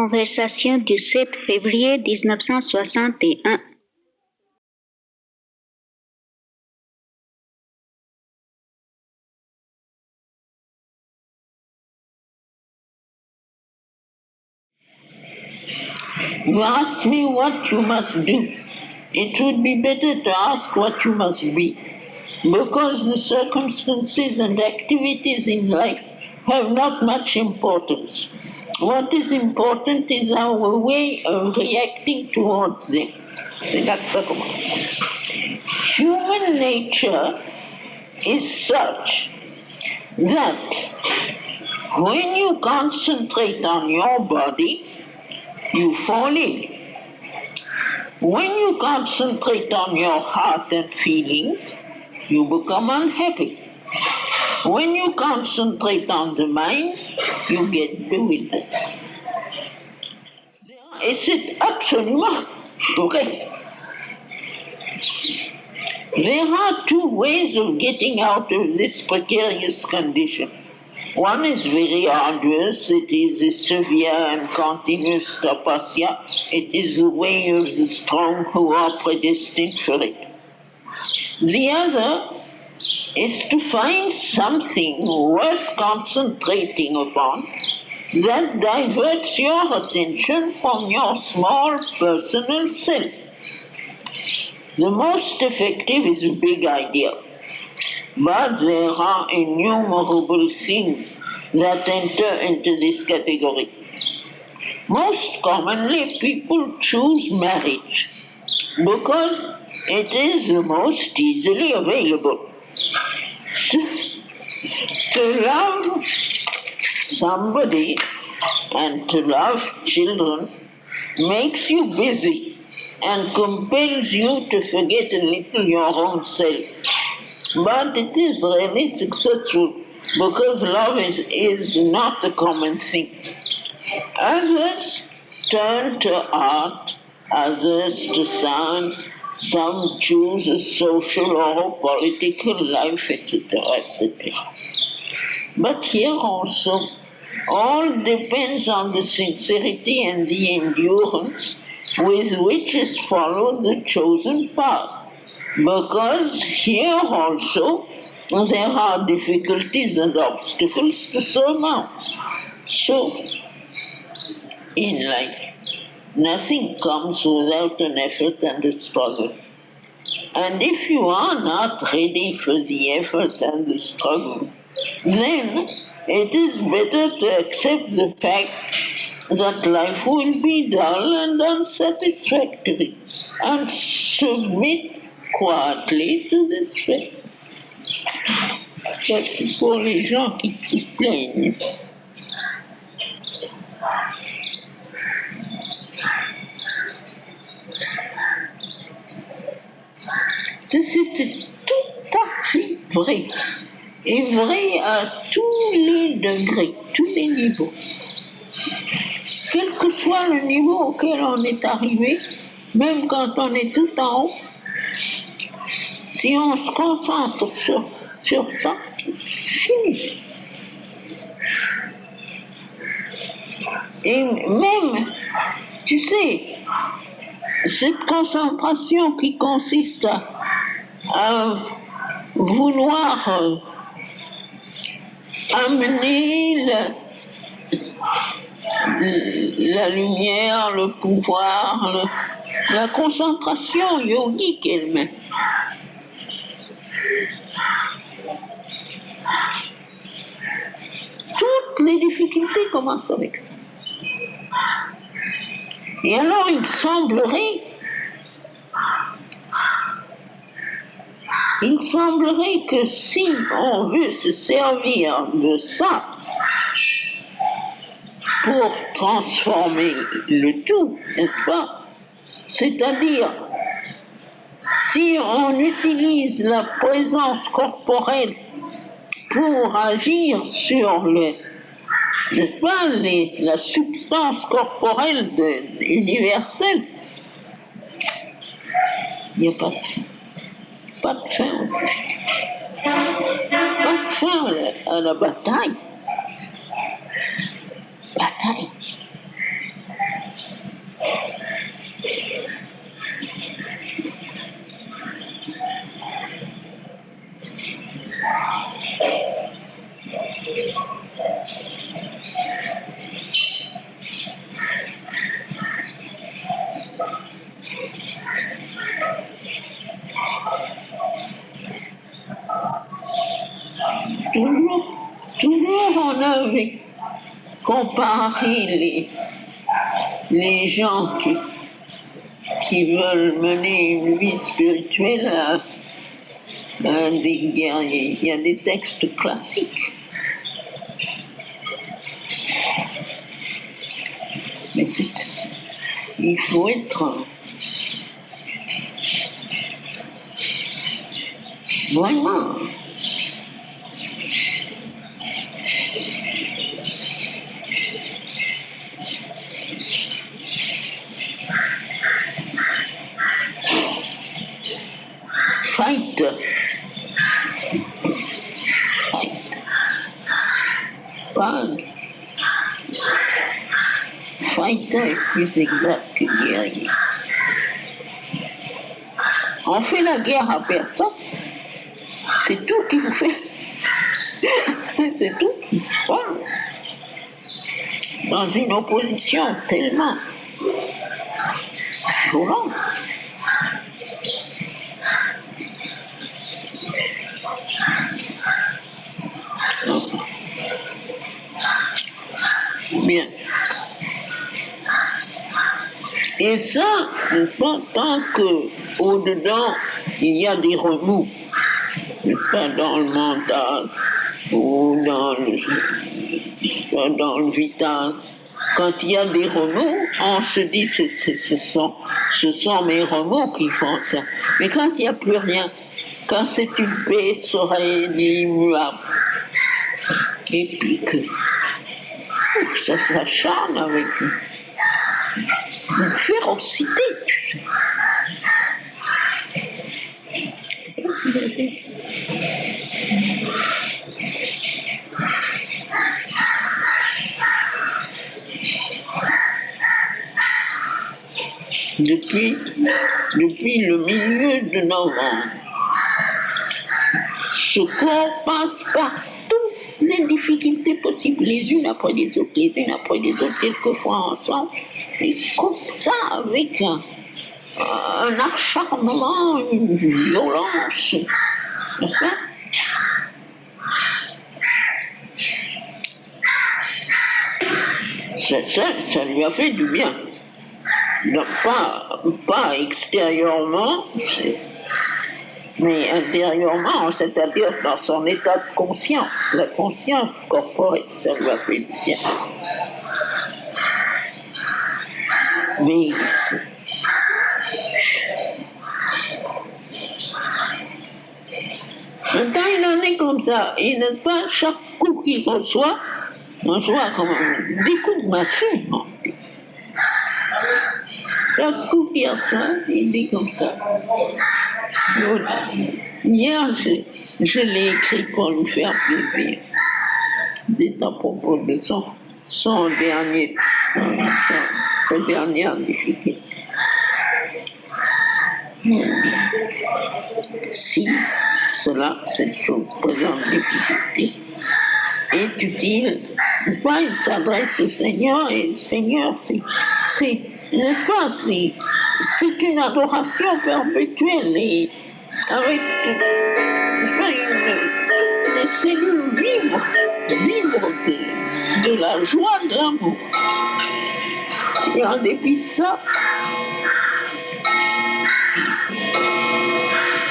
Conversation du 7 février 1961. You ask me what you must do. It would be better to ask what you must be, because the circumstances and activities in life have not much importance. What is important is our way of reacting towards them. C'est là que ça commence. Human nature is such that when you concentrate on your body, you fall in. When you concentrate on your heart and feelings, you become unhappy. When you concentrate on the mind, you get bewildered. Et c'est absolument vrai. There are two ways of getting out of this precarious condition. One is very arduous. It is a severe and continuous tapasya. It is the way of the strong who are predestined for it. The other is to find something worth concentrating upon that diverts your attention from your small personal self. The most effective is a big idea. But there are innumerable things that enter into this category. Most commonly, people choose marriage because it is the most easily available. To love somebody and to love children makes you busy and compels you to forget a little your own self. But it is really successful because love is not a common thing. Others turn to art, others to science, some choose a social or a political life, etc., etc. But here also, all depends on the sincerity and the endurance with which is followed the chosen path. Because here also there are difficulties and obstacles to surmount. So, in life, nothing comes without an effort and a struggle. And if you are not ready for the effort and the struggle, then it is better to accept the fact that life will be dull and unsatisfactory and submit quietly to this fact. Ça, c'est pour les gens qui se plaignent. C'est tout à fait vrai. Et vrai à tous les degrés, tous les niveaux. Quel que soit le niveau auquel on est arrivé, même quand on est tout en haut, si on se concentre sur ça, c'est fini. Et même, tu sais, cette concentration qui consiste à vouloir amener la lumière, le pouvoir, la concentration yogique elle-même. Toutes les difficultés commencent avec ça. Et alors il semblerait que si on veut se servir de ça pour transformer le tout, n'est-ce pas? C'est-à-dire, si on utilise la présence corporelle pour agir sur n'est-ce pas, la substance corporelle universelle, il n'y a pas de fin. Pas de fin. Pas de fin à la bataille. pouvez comparer les gens qui veulent mener une vie spirituelle à des guerriers. Il y a des textes classiques. Mais il faut être vraiment fighter. Pas fighter est plus exact que guerrier. On fait la guerre à personne. C'est tout qu'il vous fait. C'est tout qu'il faut. Dans une opposition tellement violente. Bien. Et ça, tant qu'au-dedans, il y a des remous, pas dans le mental ou dans le vital. Quand il y a des remous, on se dit ce sont mes remous qui font ça. Mais quand il n'y a plus rien, quand c'est une paix sereine et immuable, et puis que ça s'acharne avec une férocité. Depuis le milieu de novembre, ce corps passe par toutes les difficultés possibles, les unes après les autres, quelquefois ensemble, et comme ça, avec un acharnement, une violence. N'est-ce pas? Ça lui a fait du bien. Donc, pas extérieurement, mais intérieurement, c'est-à-dire dans son état de conscience. La conscience corporelle, ça lui a fait du bien. Mais maintenant, il en est comme ça. Et n'est-ce pas, chaque coup qu'il reçoit, on reçoit comme des coups de massue. Chaque coup qu'il reçoit, il dit comme ça. Hier, je l'ai écrit pour lui faire plaisir. C'est à propos de sa dernière difficulté. Si cette chose présente difficulté, est utile, n'est-ce pas, il s'adresse au Seigneur et le Seigneur, n'est-ce pas, c'est une adoration perpétuelle et avec des cellules libres de la joie de l'amour. Et en dépit de ça,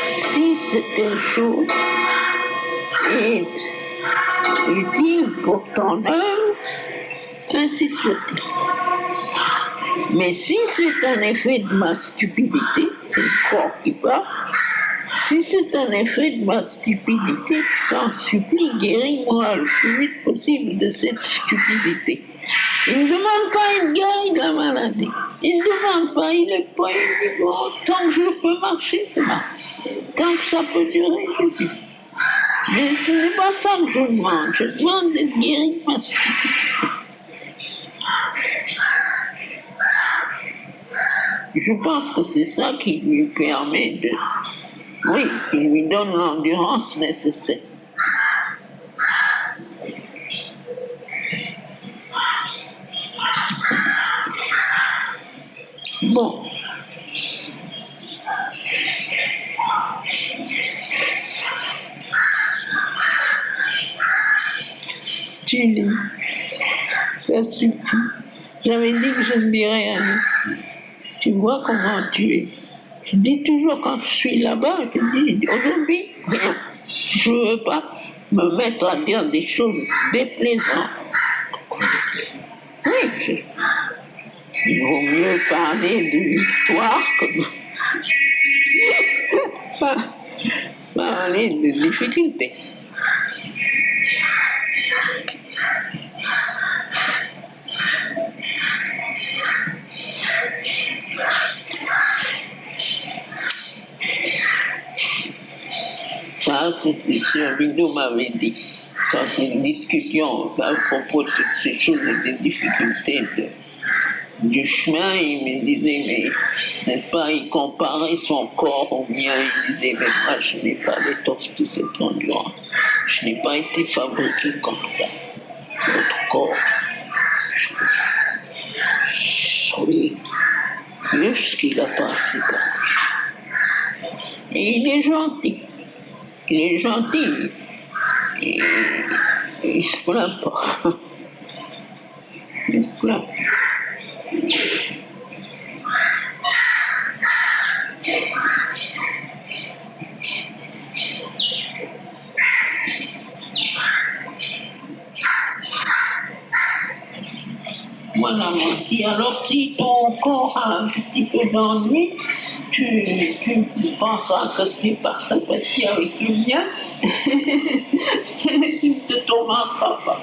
si cette telle chose est utile pour ton œuvre, ainsi soit-il. Mais si c'est un effet de ma stupidité, c'est le corps qui parle, si c'est un effet de ma stupidité, je t'en supplie, guéris-moi le plus vite possible de cette stupidité. Il ne demande pas une guérir de la maladie. Il ne demande pas, il est pas, il dit bon, tant que je peux marcher, je marche. Tant que ça peut durer, je vis. Mais ce n'est pas ça que je demande. Je demande d'être guéri de ma stupidité. Je pense que c'est ça qui lui permet qui lui donne l'endurance nécessaire. Bon. Tu lis. Ça suffit. J'avais dit que je ne dirais rien. Tu vois comment tu es. Je dis toujours quand je suis là-bas, je dis aujourd'hui, je ne veux pas me mettre à dire des choses déplaisantes. Oui, il vaut mieux parler de l'histoire que de parler de difficultés. Ça, c'était ce que Bidou m'avait dit. Quand nous discutions à propos de toutes ces choses et des difficultés du chemin, il me disait, mais n'est-ce pas, il comparait son corps au mien, il disait, mais moi je n'ai pas l'étoffe de cet endroit. Je n'ai pas été fabriqué comme ça. Votre corps, oui, juste qu'il a passé par. Et il est gentil. Il est gentil. Et il se plaint pas. Il se plaint. Voilà, mon petit. Alors, si ton corps a un petit peu d'ennui, tu penseras que c'est par sympathie avec le mien. Tu ne te tourmenteras pas.